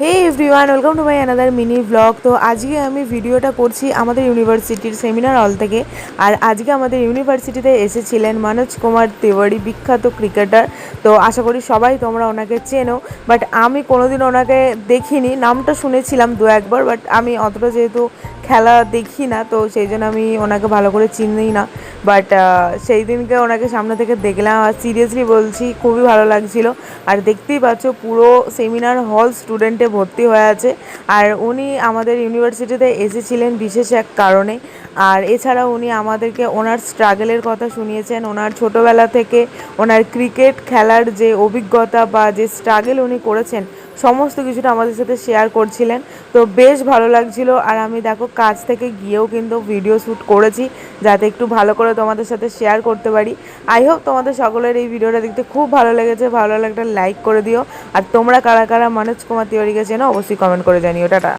Hey everyone, welcome to my another mini blog. তো আজকে আমি ভিডিওটা করছি আমাদের ইউনিভার্সিটির সেমিনার হল থেকে। আর আজকে আমাদের ইউনিভার্সিটিতে এসেছিলেন মনোজ কুমার তিওয়ারি, বিখ্যাত ক্রিকেটার। তো আশা করি সবাই তোমরা ওনাকে চেনো, বাট আমি কোনোদিন ওনাকে দেখিনি। নামটা শুনেছিলাম দু একবার, বাট আমি অতটা যেহেতু খেলা দেখি না, তো সেই জন্য আমি ওনাকে ভালো করে চিনি না। বাট সেই দিনকে ওনাকে সামনে থেকে দেখলাম, আর সিরিয়াসলি বলছি খুবই ভালো লাগছিল। আর দেখতেই পাচ্ছ পুরো সেমিনার হল স্টুডেন্টে ভর্তি হয়ে আছে। আর উনি আমাদের ইউনিভার্সিটিতে এসেছিলেন বিশেষ এক কারণে। আর এছাড়া উনি আমাদেরকে ওনার স্ট্রাগলের কথা শুনিয়েছেন, ওনার ছোটোবেলা থেকে ওনার ক্রিকেট খেলার যে অভিজ্ঞতা বা যে স্ট্রাগল উনি করেছেন সমস্ত কিছুটা আমাদের সাথে শেয়ার করছিলেন। তো বেশ ভালো লাগছিল। আর আমি দেখো কাছ থেকে গিয়েও কিন্তু ভিডিও শ্যুট করেছি, যাতে একটু ভালো করে তোমাদের সাথে শেয়ার করতে পারি। আই হোপ তোমাদের সকলের এই ভিডিওটা দেখতে খুব ভালো লেগেছে। ভালো লাগলে একটা লাইক করে দিও। আর তোমরা কারা কারা মনোজ কুমার তিওয়ারিকে চেনো অবশ্যই কমেন্ট করে জানিও। টাটা।